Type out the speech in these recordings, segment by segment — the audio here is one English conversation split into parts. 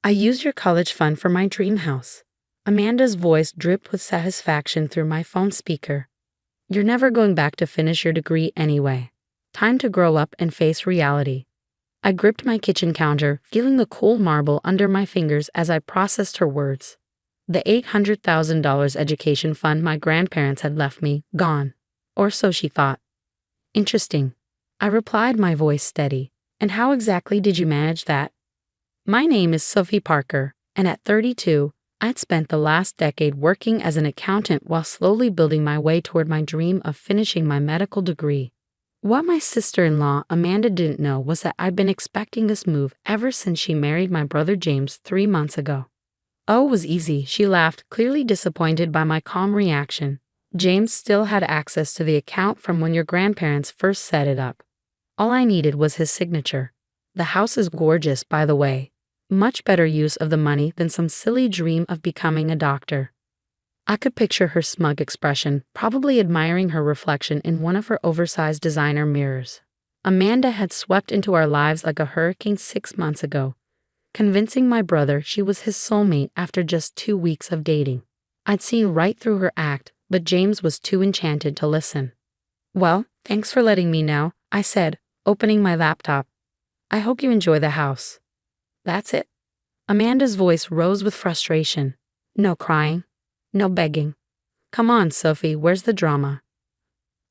I used your college fund for my dream house. Amanda's voice dripped with satisfaction through my phone speaker. You're never going back to finish your degree anyway. Time to grow up and face reality. I gripped my kitchen counter, feeling the cold marble under my fingers as I processed her words. The $800,000 education fund my grandparents had left me, gone. Or so she thought. Interesting. I replied, my voice steady. And how exactly did you manage that? My name is Sophie Parker, and at 32, I'd spent the last decade working as an accountant while slowly building my way toward my dream of finishing my medical degree. What my sister-in-law Amanda didn't know was that I'd been expecting this move ever since she married my brother James 3 months ago. Oh, it was easy, she laughed, clearly disappointed by my calm reaction. James still had access to the account from when your grandparents first set it up. All I needed was his signature. The house is gorgeous, by the way. Much better use of the money than some silly dream of becoming a doctor. I could picture her smug expression, probably admiring her reflection in one of her oversized designer mirrors. Amanda had swept into our lives like a hurricane 6 months ago, convincing my brother she was his soulmate after just 2 weeks of dating. I'd seen right through her act, but James was too enchanted to listen. Well, thanks for letting me know, I said, opening my laptop. I hope you enjoy the house. That's it. Amanda's voice rose with frustration. No crying. No begging. Come on, Sophie, where's the drama?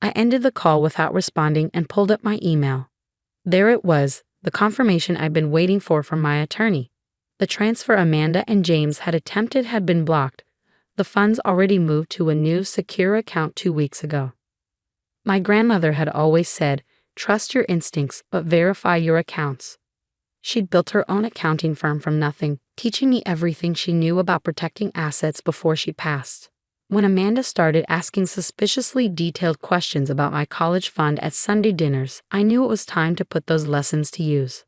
I ended the call without responding and pulled up my email. There it was, the confirmation I'd been waiting for from my attorney. The transfer Amanda and James had attempted had been blocked. The funds already moved to a new, secure account 2 weeks ago. My grandmother had always said, trust your instincts, but verify your accounts. She'd built her own accounting firm from nothing, teaching me everything she knew about protecting assets before she passed. When Amanda started asking suspiciously detailed questions about my college fund at Sunday dinners, I knew it was time to put those lessons to use.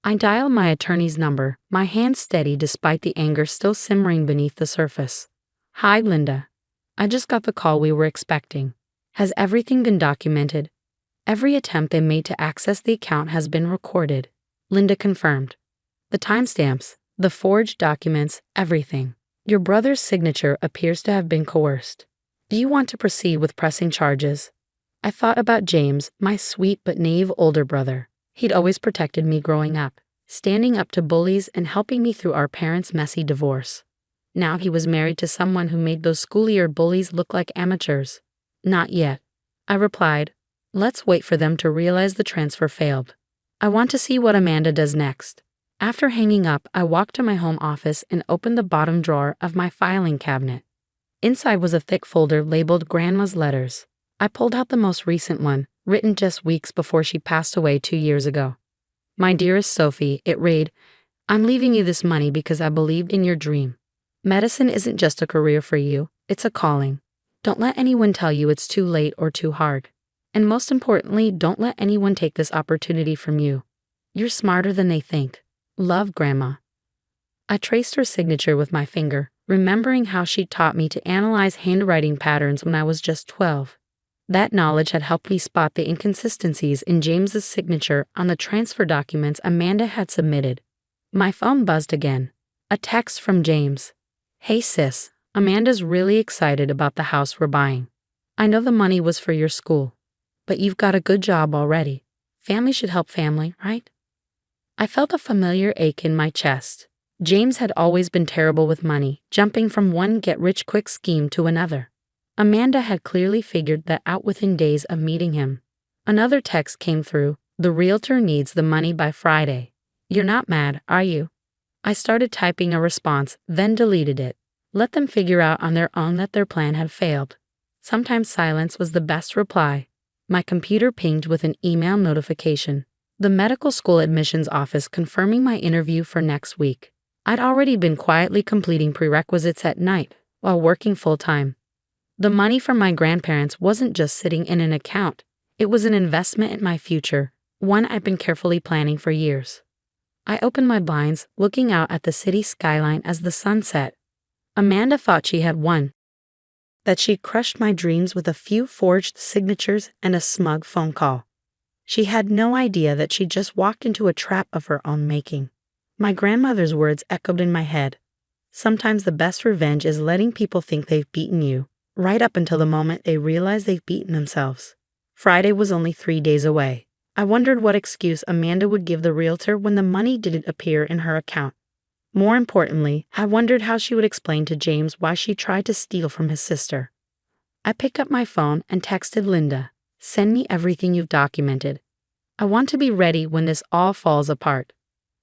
I dialed my attorney's number, my hands steady despite the anger still simmering beneath the surface. Hi, Linda. I just got the call we were expecting. Has everything been documented? Every attempt they made to access the account has been recorded. Linda confirmed. The timestamps, the forged documents, everything. Your brother's signature appears to have been coerced. Do you want to proceed with pressing charges? I thought about James, my sweet but naive older brother. He'd always protected me growing up, standing up to bullies and helping me through our parents' messy divorce. Now he was married to someone who made those school-year bullies look like amateurs. Not yet. I replied, let's wait for them to realize the transfer failed. I want to see what Amanda does next. After hanging up, I walked to my home office and opened the bottom drawer of my filing cabinet. Inside was a thick folder labeled Grandma's Letters. I pulled out the most recent one, written just weeks before she passed away 2 years ago. My dearest Sophie, it read, I'm leaving you this money because I believed in your dream. Medicine isn't just a career for you, it's a calling. Don't let anyone tell you it's too late or too hard. And most importantly, don't let anyone take this opportunity from you. You're smarter than they think. Love, Grandma. I traced her signature with my finger, remembering how she taught me to analyze handwriting patterns when I was just 12. That knowledge had helped me spot the inconsistencies in James's signature on the transfer documents Amanda had submitted. My phone buzzed again. A text from James. Hey sis, Amanda's really excited about the house we're buying. I know the money was for your school, but you've got a good job already. Family should help family, right? I felt a familiar ache in my chest. James had always been terrible with money, jumping from one get-rich-quick scheme to another. Amanda had clearly figured that out within days of meeting him. Another text came through. The realtor needs the money by Friday. You're not mad, are you? I started typing a response, then deleted it. Let them figure out on their own that their plan had failed. Sometimes silence was the best reply. My computer pinged with an email notification. The medical school admissions office confirming my interview for next week. I'd already been quietly completing prerequisites at night while working full-time. The money from my grandparents wasn't just sitting in an account. It was an investment in my future, one I'd been carefully planning for years. I opened my blinds, looking out at the city skyline as the sun set. Amanda thought she had won. That she'd crushed my dreams with a few forged signatures and a smug phone call. She had no idea that she'd just walked into a trap of her own making. My grandmother's words echoed in my head. Sometimes the best revenge is letting people think they've beaten you, right up until the moment they realize they've beaten themselves. Friday was only 3 days away. I wondered what excuse Amanda would give the realtor when the money didn't appear in her account. More importantly, I wondered how she would explain to James why she tried to steal from his sister. I picked up my phone and texted Linda, "Send me everything you've documented. I want to be ready when this all falls apart."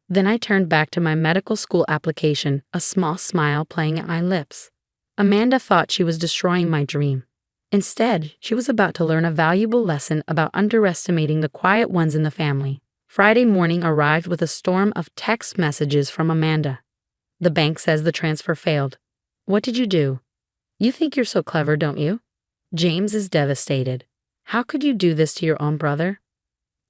Then I turned back to my medical school application, a small smile playing at my lips. Amanda thought she was destroying my dream. Instead, she was about to learn a valuable lesson about underestimating the quiet ones in the family. Friday morning arrived with a storm of text messages from Amanda. "The bank says the transfer failed. What did you do? You think you're so clever, don't you? James is devastated. How could you do this to your own brother?"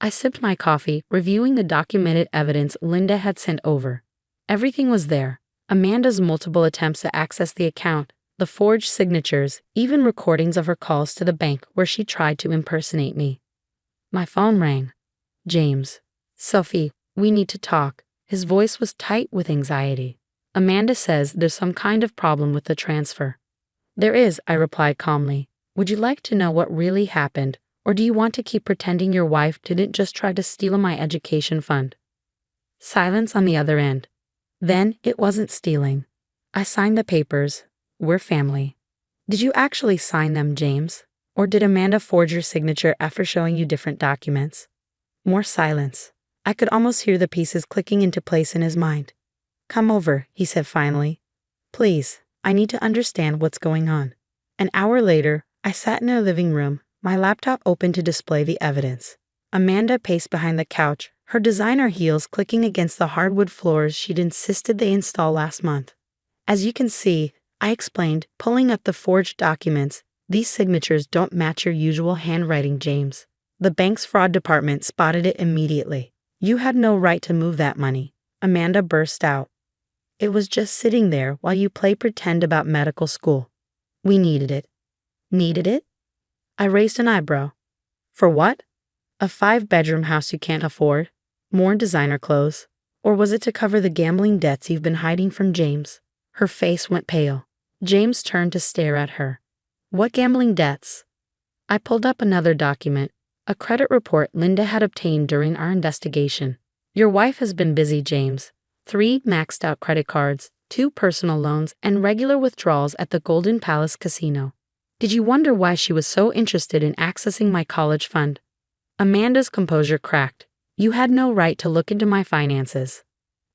I sipped my coffee, reviewing the documented evidence Linda had sent over. Everything was there. Amanda's multiple attempts to access the account, the forged signatures, even recordings of her calls to the bank where she tried to impersonate me. My phone rang. "James. Sophie, we need to talk." His voice was tight with anxiety. "Amanda says there's some kind of problem with the transfer." "There is," I replied calmly. "Would you like to know what really happened? Or do you want to keep pretending your wife didn't just try to steal my education fund?" Silence on the other end. "Then it wasn't stealing. I signed the papers. We're family." "Did you actually sign them, James? Or did Amanda forge your signature after showing you different documents?" More silence. I could almost hear the pieces clicking into place in his mind. "Come over," he said finally. "Please, I need to understand what's going on." An hour later, I sat in a living room, my laptop open to display the evidence. Amanda paced behind the couch, her designer heels clicking against the hardwood floors she'd insisted they install last month. "As you can see," I explained, pulling up the forged documents, "these signatures don't match your usual handwriting, James. The bank's fraud department spotted it immediately. You had no right to move that money." Amanda burst out. "It was just sitting there while you play pretend about medical school. We needed it." "Needed it?" I raised an eyebrow. "For what? A 5-bedroom house you can't afford? More designer clothes? Or was it to cover the gambling debts you've been hiding from James?" Her face went pale. James turned to stare at her. "What gambling debts?" I pulled up another document, a credit report Linda had obtained during our investigation. "Your wife has been busy, James. 3 maxed-out credit cards, 2 personal loans, and regular withdrawals at the Golden Palace Casino. Did you wonder why she was so interested in accessing my college fund?" Amanda's composure cracked. "You had no right to look into my finances."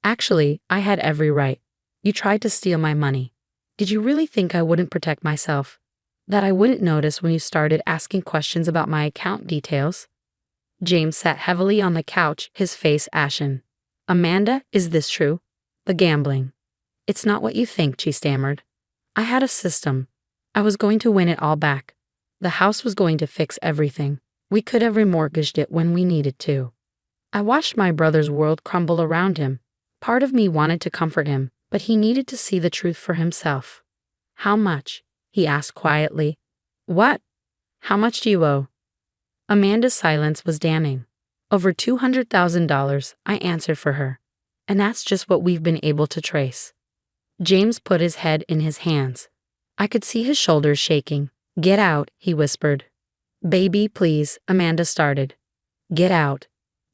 "Actually, I had every right. You tried to steal my money. Did you really think I wouldn't protect myself? That I wouldn't notice when you started asking questions about my account details?" James sat heavily on the couch, his face ashen. "Amanda, is this true? The gambling." "It's not what you think," she stammered. "I had a system. I was going to win it all back. The house was going to fix everything. We could have remortgaged it when we needed to." I watched my brother's world crumble around him. Part of me wanted to comfort him, but he needed to see the truth for himself. "How much?" he asked quietly. "What? How much do you owe?" Amanda's silence was damning. "Over $200,000, I answered for her. And that's just what we've been able to trace." James put his head in his hands. I could see his shoulders shaking. "Get out," he whispered. "Baby, please," Amanda started. "Get out,"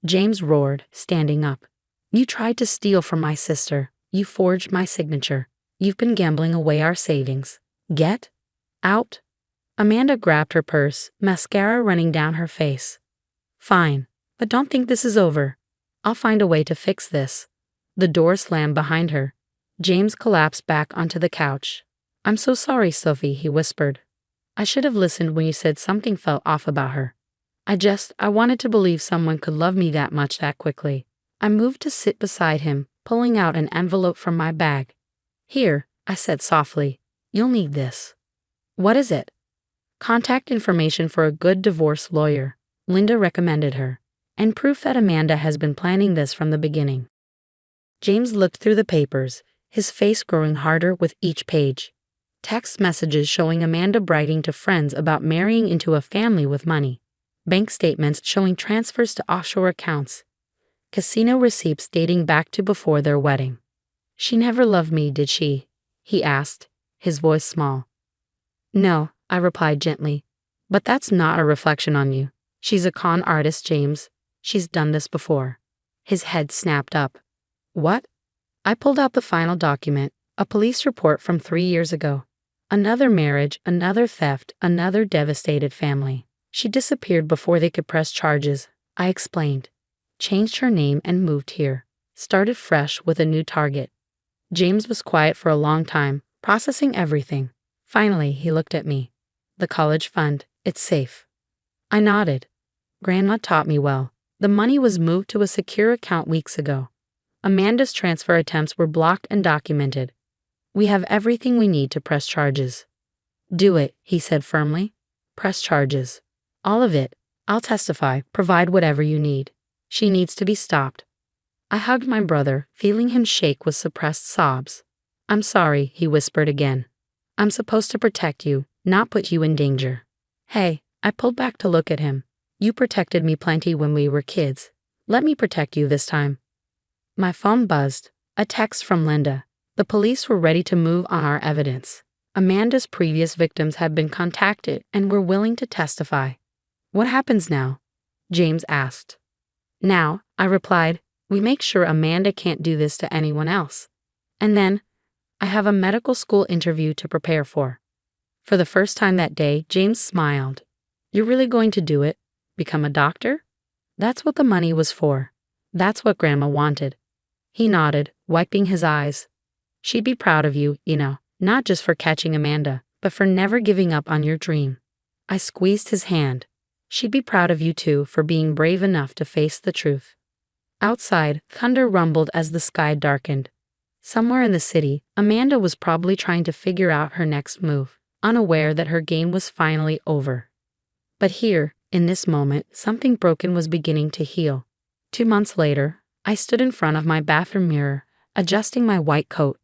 James roared, standing up. "You tried to steal from my sister. You forged my signature. You've been gambling away our savings. Get out." Amanda grabbed her purse, mascara running down her face. "Fine, but don't think this is over. I'll find a way to fix this." The door slammed behind her. James collapsed back onto the couch. "I'm so sorry, Sophie," he whispered. "I should have listened when you said something felt off about her. I wanted to believe someone could love me that much that quickly." I moved to sit beside him, pulling out an envelope from my bag. "Here," I said softly. "You'll need this." "What is it?" "Contact information for a good divorce lawyer," Linda recommended her, "and proof that Amanda has been planning this from the beginning." James looked through the papers, his face growing harder with each page. Text messages showing Amanda bragging to friends about marrying into a family with money. Bank statements showing transfers to offshore accounts. casino receipts dating back to before their wedding. She never loved me, did she? He asked, his voice small. No, I replied gently. But that's not a reflection on you. She's a con artist, James. She's done this before. His head snapped up. What? I pulled out the final document, a police report from 3 years ago. Another marriage, another theft, another devastated family. She disappeared before they could press charges, I explained. Changed her name and moved here. Started fresh with a new target. James was quiet for a long time, processing everything. Finally, he looked at me. The college fund, it's safe. I nodded. Grandma taught me well. The money was moved to a secure account weeks ago. Amanda's transfer attempts were blocked and documented. We have everything we need to press charges. Do it, he said firmly. Press charges. All of it. I'll testify, provide whatever you need. She needs to be stopped. I hugged my brother, feeling him shake with suppressed sobs. I'm sorry, he whispered again. I'm supposed to protect you, not put you in danger. Hey, I pulled back to look at him. You protected me plenty when we were kids. Let me protect you this time. My phone buzzed. A text from Linda. The police were ready to move on our evidence. Amanda's previous victims had been contacted and were willing to testify. What happens now? James asked. Now, I replied, we make sure Amanda can't do this to anyone else. And then, I have a medical school interview to prepare for. For the first time that day, James smiled. You're really going to do it? Become a doctor? That's what the money was for. That's what Grandma wanted. He nodded, wiping his eyes. She'd be proud of you, not just for catching Amanda, but for never giving up on your dream. I squeezed his hand. She'd be proud of you too for being brave enough to face the truth. Outside, thunder rumbled as the sky darkened. Somewhere in the city, Amanda was probably trying to figure out her next move, unaware that her game was finally over. But here, in this moment, something broken was beginning to heal. 2 months later, I stood in front of my bathroom mirror, adjusting my white coat.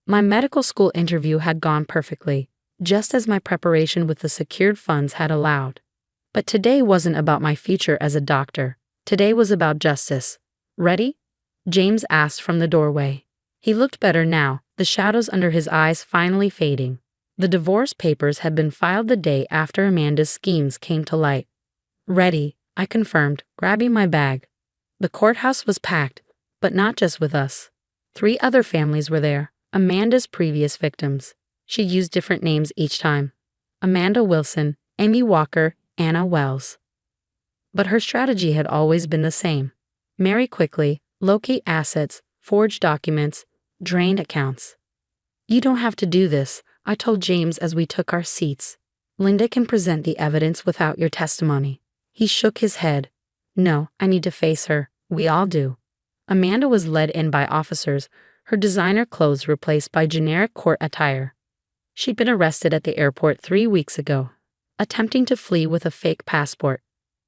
My medical school interview had gone perfectly, just as my preparation with the secured funds had allowed. But today wasn't about my future as a doctor. Today was about justice. Ready? James asked from the doorway. He looked better now, the shadows under his eyes finally fading. The divorce papers had been filed the day after Amanda's schemes came to light. Ready, I confirmed, grabbing my bag. The courthouse was packed, but not just with us. 3 other families were there, Amanda's previous victims. She used different names each time. Amanda Wilson, Amy Walker, Anna Wells. But her strategy had always been the same. Marry quickly, locate assets, forge documents, drain accounts. You don't have to do this, I told James as we took our seats. Linda can present the evidence without your testimony. He shook his head. No, I need to face her. We all do. Amanda was led in by officers, her designer clothes replaced by generic court attire. She'd been arrested at the airport 3 weeks ago, attempting to flee with a fake passport.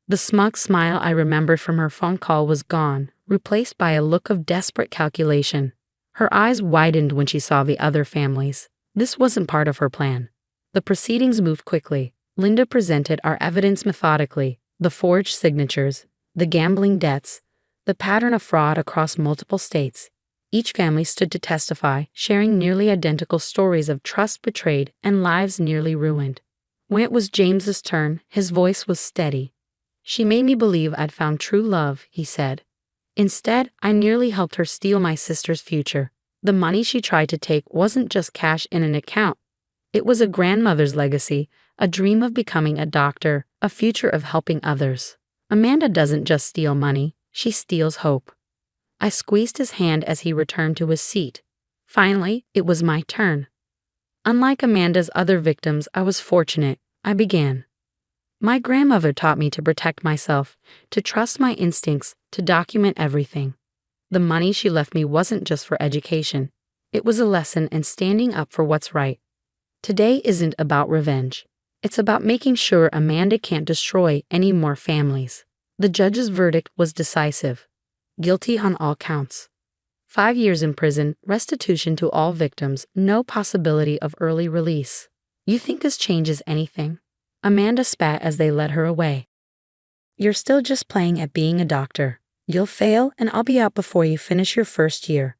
The smug smile I remembered from her phone call was gone, replaced by a look of desperate calculation. Her eyes widened when she saw the other families. This wasn't part of her plan. The proceedings moved quickly. Linda presented our evidence methodically, the forged signatures, the gambling debts, the pattern of fraud across multiple states. Each family stood to testify, sharing nearly identical stories of trust betrayed and lives nearly ruined. When it was James's turn, his voice was steady. She made me believe I'd found true love, he said. Instead, I nearly helped her steal my sister's future. The money she tried to take wasn't just cash in an account. It was a grandmother's legacy, a dream of becoming a doctor, a future of helping others. Amanda doesn't just steal money, she steals hope. I squeezed his hand as he returned to his seat. Finally, it was my turn. Unlike Amanda's other victims, I was fortunate. I began. My grandmother taught me to protect myself, to trust my instincts, to document everything. The money she left me wasn't just for education. It was a lesson in standing up for what's right. Today isn't about revenge. It's about making sure Amanda can't destroy any more families. The judge's verdict was decisive. Guilty on all counts. 5 years in prison, restitution to all victims, no possibility of early release. You think this changes anything? Amanda spat as they led her away. You're still just playing at being a doctor. You'll fail and I'll be out before you finish your first year.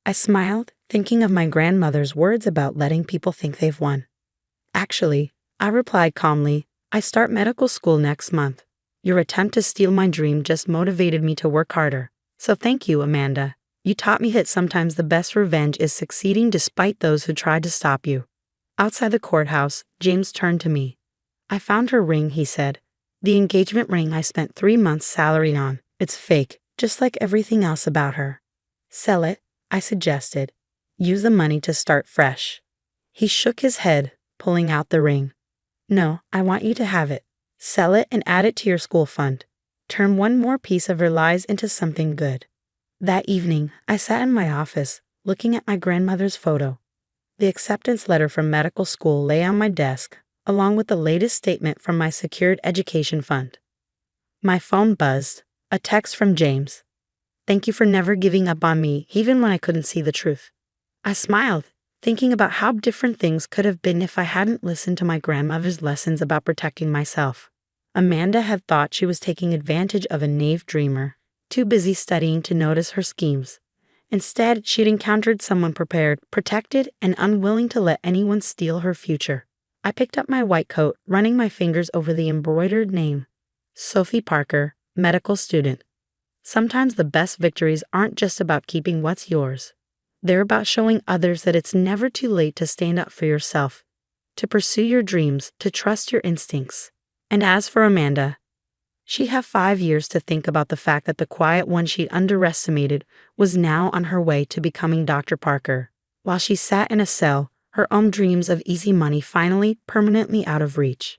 I smiled, thinking of my grandmother's words about letting people think they've won. Actually, I replied calmly, I start medical school next month. Your attempt to steal my dream just motivated me to work harder. So thank you, Amanda. You taught me that sometimes the best revenge is succeeding despite those who tried to stop you. Outside the courthouse, James turned to me. I found her ring, he said. The engagement ring I spent 3 months' salary on. It's fake, just like everything else about her. Sell it, I suggested. Use the money to start fresh. He shook his head, pulling out the ring. No, I want you to have it. Sell it and add it to your school fund. Turn one more piece of her lies into something good. That evening, I sat in my office, looking at my grandmother's photo. The acceptance letter from medical school lay on my desk, along with the latest statement from my secured education fund. My phone buzzed, a text from James. Thank you for never giving up on me, even when I couldn't see the truth. I smiled, thinking about how different things could have been if I hadn't listened to my grandmother's lessons about protecting myself. Amanda had thought she was taking advantage of a naive dreamer, too busy studying to notice her schemes. Instead, she'd encountered someone prepared, protected, and unwilling to let anyone steal her future. I picked up my white coat, running my fingers over the embroidered name. Sophie Parker, medical student. Sometimes the best victories aren't just about keeping what's yours. They're about showing others that it's never too late to stand up for yourself, to pursue your dreams, to trust your instincts. And as for Amanda, she'd have 5 years to think about the fact that the quiet one she'd underestimated was now on her way to becoming Dr. Parker, while she sat in a cell, her own dreams of easy money finally permanently out of reach.